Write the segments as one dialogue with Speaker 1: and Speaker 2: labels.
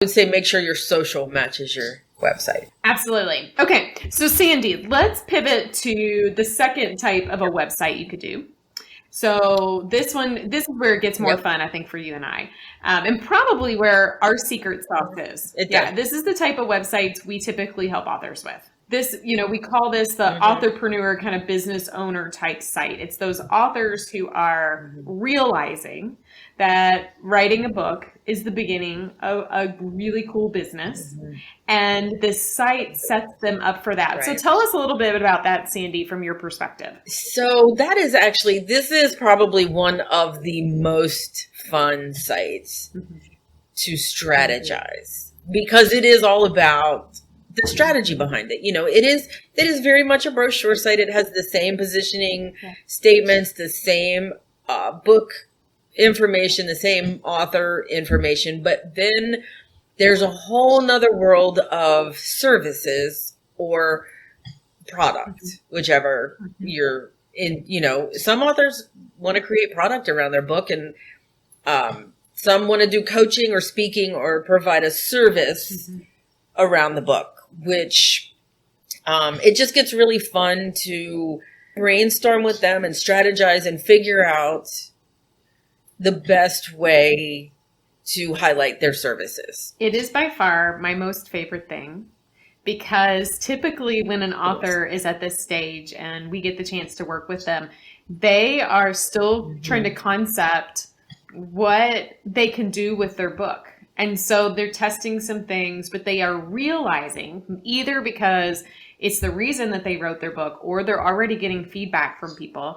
Speaker 1: would say make sure your social matches your website.
Speaker 2: Absolutely. Okay. So Sandy, let's pivot to the second type of a website you could do. So this is where it gets more fun, I think, for you and I, and probably where our secret sauce is. This is the type of websites we typically help authors with. This, we call this the authorpreneur kind of business owner type site. It's those authors who are realizing that writing a book is the beginning of a really cool business. And this site sets them up for that. Right. So tell us a little bit about that, Sandy, from your perspective.
Speaker 1: So this is probably one of the most fun sites to strategize, because it is all about the strategy behind it. It is very much a brochure site. It has the same positioning statements, the same book information, the same author information, but then there's a whole nother world of services or product, whichever you're in. Some authors want to create product around their book, and some want to do coaching or speaking or provide a service around the book, which it just gets really fun to brainstorm with them and strategize and figure out the best way to highlight their services.
Speaker 2: It is by far my most favorite thing, because typically when an author is at this stage and we get the chance to work with them, they are still trying to concept what they can do with their book. And so they're testing some things, but they are realizing, either because it's the reason that they wrote their book or they're already getting feedback from people,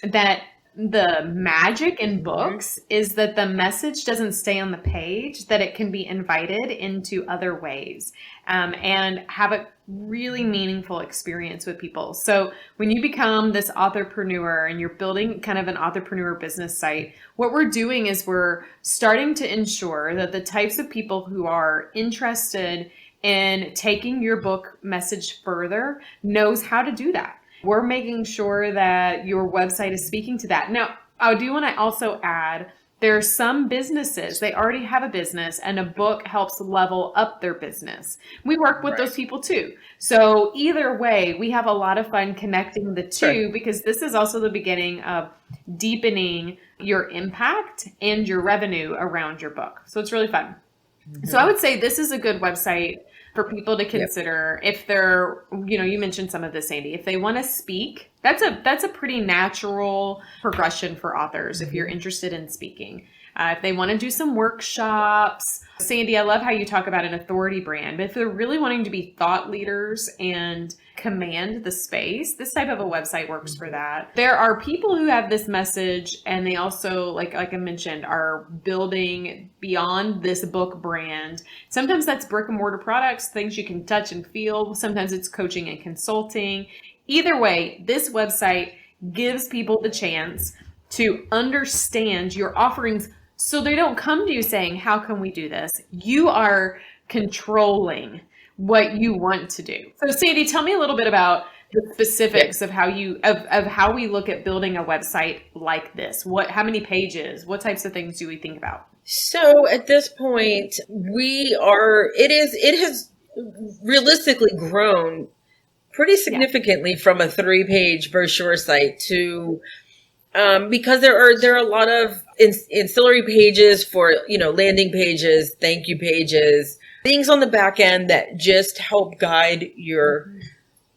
Speaker 2: that the magic in books is that the message doesn't stay on the page, that it can be invited into other ways, and have a really meaningful experience with people. So when you become this authorpreneur and you're building kind of an authorpreneur business site, what we're doing is we're starting to ensure that the types of people who are interested in taking your book message further knows how to do that. We're making sure that your website is speaking to that. Now, I do want to also add, there are some businesses, they already have a business and a book helps level up their business. We work with those people too. So either way, we have a lot of fun connecting the two, because this is also the beginning of deepening your impact and your revenue around your book. So it's really fun. So I would say this is a good website for people to consider if they're, you mentioned some of this, Sandy, if they want to speak, that's a pretty natural progression for authors if you're interested in speaking. If they want to do some workshops, Sandy, I love how you talk about an authority brand, but if they're really wanting to be thought leaders and command the space, this type of a website works for that. There are people who have this message, and they also, like I mentioned, are building beyond this book brand. Sometimes that's brick and mortar products, things you can touch and feel. Sometimes it's coaching and consulting. Either way, this website gives people the chance to understand your offerings, so they don't come to you saying, how can we do this? You are controlling what you want to do. So Sandy, tell me a little bit about the specifics of how we look at building a website like this. How many pages, what types of things do we think about?
Speaker 1: So at this point, it has realistically grown pretty significantly from a 3-page brochure site to because there are a lot of ancillary pages for, landing pages, thank you pages, things on the back end that just help guide your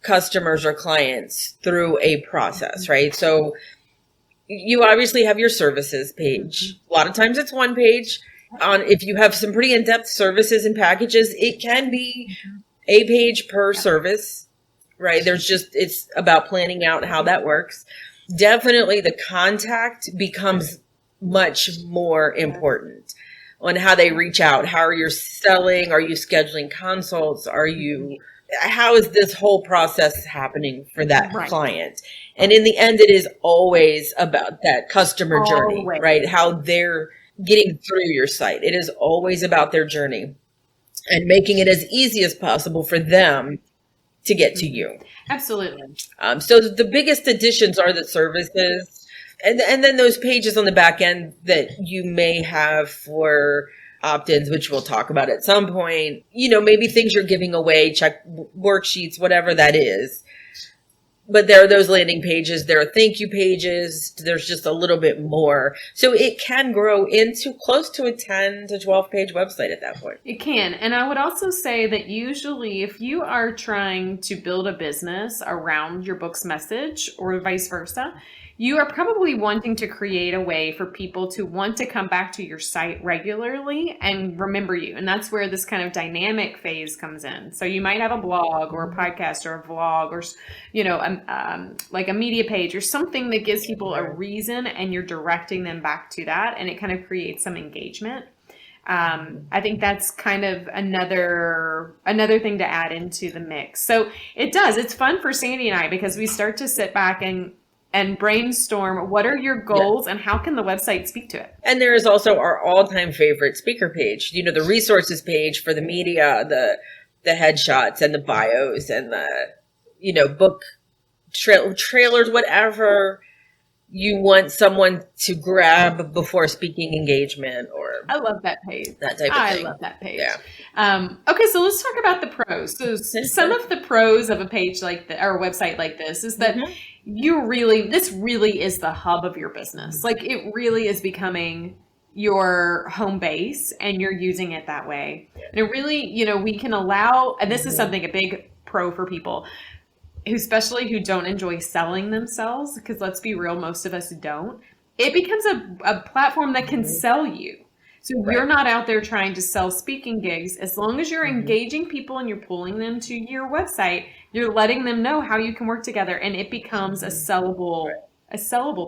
Speaker 1: customers or clients through a process, right? So you obviously have your services page. A lot of times it's one page. If you have some pretty in-depth services and packages, it can be a page per service, right? It's about planning out how that works. Definitely the contact becomes much more important on how they reach out. How are you selling? Are you scheduling consults? How is this whole process happening for that client? And in the end, it is always about that customer journey, right? How they're getting through your site. It is always about their journey and making it as easy as possible for them to get to you.
Speaker 2: Absolutely.
Speaker 1: So the biggest additions are the services, and then those pages on the back end that you may have for opt-ins, which we'll talk about at some point, maybe things you're giving away, check worksheets, whatever that is. But there are those landing pages, there are thank you pages, there's just a little bit more. So it can grow into close to a 10 to 12 page website at that point.
Speaker 2: It can. And I would also say that usually if you are trying to build a business around your book's message or vice versa, you are probably wanting to create a way for people to want to come back to your site regularly and remember you. And that's where this kind of dynamic phase comes in. So you might have a blog or a podcast or a vlog or, like a media page or something that gives people a reason and you're directing them back to that. And it kind of creates some engagement. I think that's kind of another thing to add into the mix. So it's fun for Sandy and I because we start to sit back and brainstorm what are your goals and how can the website speak to it.
Speaker 1: And there is also our all-time favorite speaker page, the resources page for the media, the headshots and the bios and the, book trailers, whatever you want someone to grab before speaking engagement or
Speaker 2: I love that page.
Speaker 1: That type of thing.
Speaker 2: I love that page.
Speaker 1: Yeah.
Speaker 2: Okay, so let's talk about the pros. So some of the pros of a page like or a website like this is that this really is the hub of your business. Like it really is becoming your home base and you're using it that way. And it really, we can allow, and this is something, a big pro for people especially who don't enjoy selling themselves, because let's be real, most of us don't. It becomes a platform that can sell you. So you're not out there trying to sell speaking gigs. As long as you're engaging people and you're pulling them to your website, you're letting them know how you can work together, and it becomes a sellable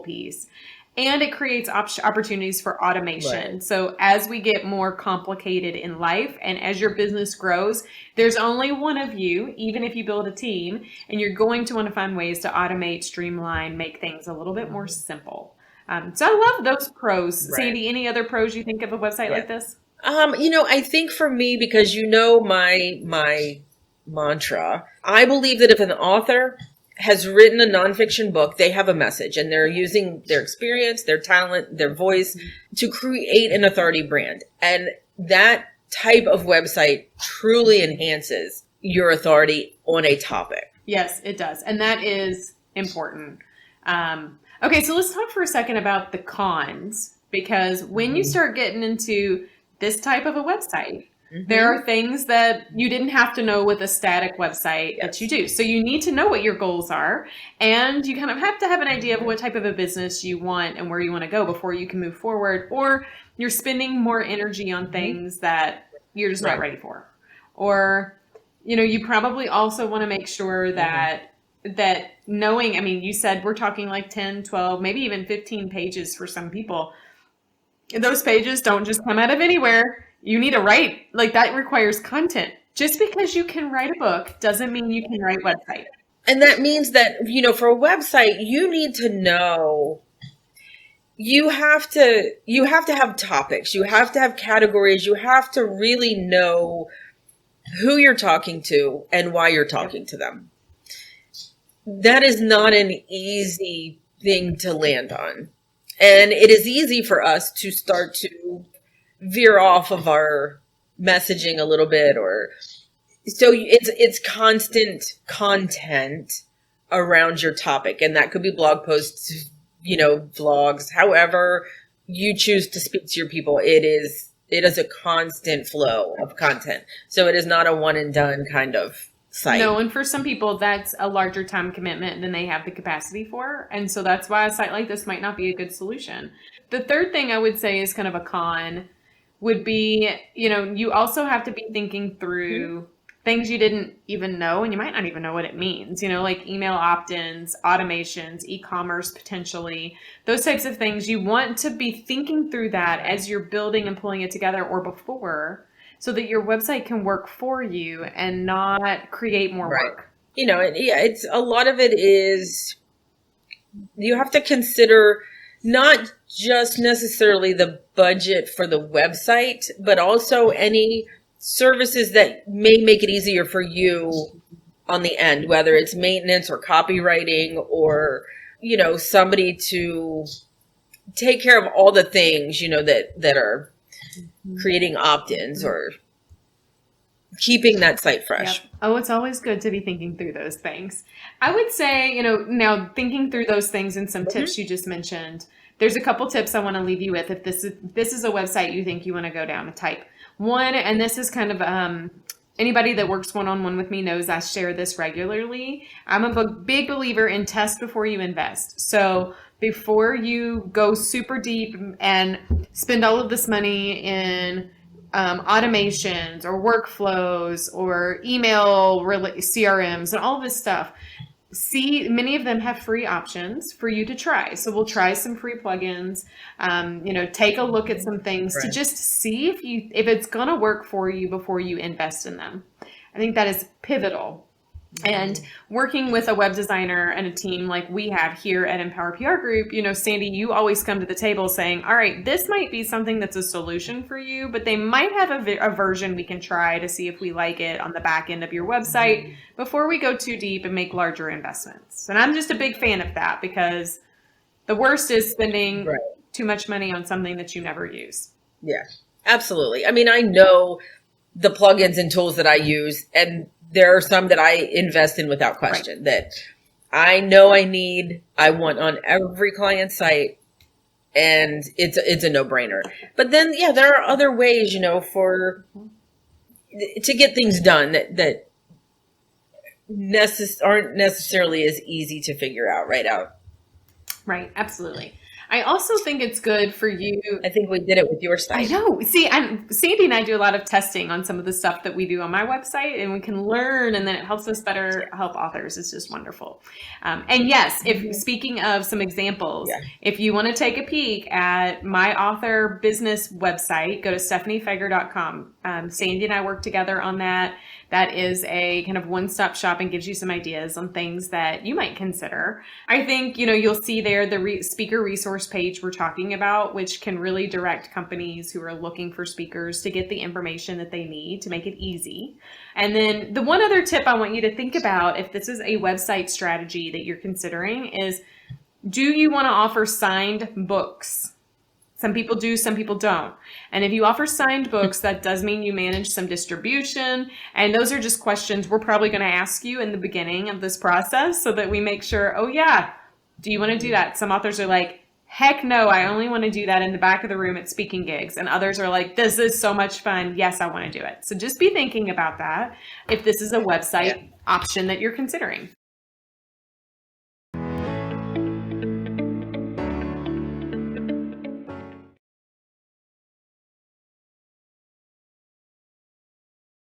Speaker 2: piece. And it creates opportunities for automation. Right. So as we get more complicated in life and as your business grows, there's only one of you, even if you build a team, and you're going to want to find ways to automate, streamline, make things a little bit more simple. So I love those pros. Right. Sandy, any other pros you think of a website like this?
Speaker 1: I think for me, because my mantra, I believe that if an author has written a nonfiction book, they have a message and they're using their experience, their talent, their voice to create an authority brand. And that type of website truly enhances your authority on a topic.
Speaker 2: Yes, it does. And that is important. Okay, so let's talk for a second about the cons, because when you start getting into this type of a website, there are things that you didn't have to know with a static website that you do. So you need to know what your goals are, and you kind of have to have an idea of what type of a business you want and where you want to go before you can move forward, or you're spending more energy on things that you're just not ready for. Or, you probably also want to make sure that knowing, you said we're talking like 10, 12, maybe even 15 pages for some people. Those pages don't just come out of anywhere. You need to write, like that requires content. Just because you can write a book doesn't mean you can write a website.
Speaker 1: And that means that, for a website, you need to know, you have to have topics, you have to have categories, you have to really know who you're talking to and why you're talking to them. That is not an easy thing to land on. And it is easy for us to start to veer off of our messaging a little bit, or so it's constant content around your topic, and that could be blog posts, vlogs, however you choose to speak to your people. It is a constant flow of content, so it is not a one and done kind of site.
Speaker 2: No, and for some people that's a larger time commitment than they have the capacity for, and so that's why a site like this might not be a good solution. The third thing I would say is kind of a con would be, you also have to be thinking through things you didn't even know, and you might not even know what it means, like email opt-ins, automations, e-commerce potentially, those types of things. You want to be thinking through that as you're building and pulling it together, or before, so that your website can work for you and not create more work.
Speaker 1: It's a lot of it is, you have to consider not just necessarily the budget for the website, but also any services that may make it easier for you on the end, whether it's maintenance or copywriting or, somebody to take care of all the things, that are creating opt-ins or keeping that site fresh.
Speaker 2: Yep. Oh, it's always good to be thinking through those things. I would say, now thinking through those things and some tips you just mentioned, there's a couple tips I want to leave you with. If this is a website you think you want to go down a type. One, and this is kind of anybody that works one-on-one with me knows I share this regularly. I'm a big believer in test before you invest. So before you go super deep and spend all of this money in automations or workflows or email CRMs and all this stuff, many of them have free options for you to try. So we'll try some free plugins, take a look at some things to just see if it's going to work for you before you invest in them. I think that is pivotal. And working with a web designer and a team like we have here at Empower PR Group, Sandy, you always come to the table saying, all right, this might be something that's a solution for you, but they might have a version we can try to see if we like it on the back end of your website before we go too deep and make larger investments. And I'm just a big fan of that because the worst is spending too much money on something that you never use.
Speaker 1: Yeah, absolutely. I mean, I know the plugins and tools that I use, and there are some that I invest in without question that I know I want on every client site, and it's a no-brainer. But then, there are other ways, to get things done that aren't necessarily as easy to figure out right out.
Speaker 2: Right, absolutely. I also think it's good for you.
Speaker 1: I think we did it with your site.
Speaker 2: I know. See, Sandy and I do a lot of testing on some of the stuff that we do on my website, and we can learn, and then it helps us better help authors. It's just wonderful. And yes, speaking of some examples, if you want to take a peek at my author business website, go to stephaniefeger.com. Sandy and I work together on that. That is a kind of one-stop shop and gives you some ideas on things that you might consider. I think, you'll see there the speaker resource page we're talking about, which can really direct companies who are looking for speakers to get the information that they need to make it easy. And then the one other tip I want you to think about, if this is a website strategy that you're considering, is do you want to offer signed books? Some people do, some people don't. And if you offer signed books, that does mean you manage some distribution. And those are just questions we're probably going to ask you in the beginning of this process so that we make sure, do you want to do that? Some authors are like, heck no, I only want to do that in the back of the room at speaking gigs. And others are like, this is so much fun. Yes, I want to do it. So just be thinking about that if this is a website option that you're considering.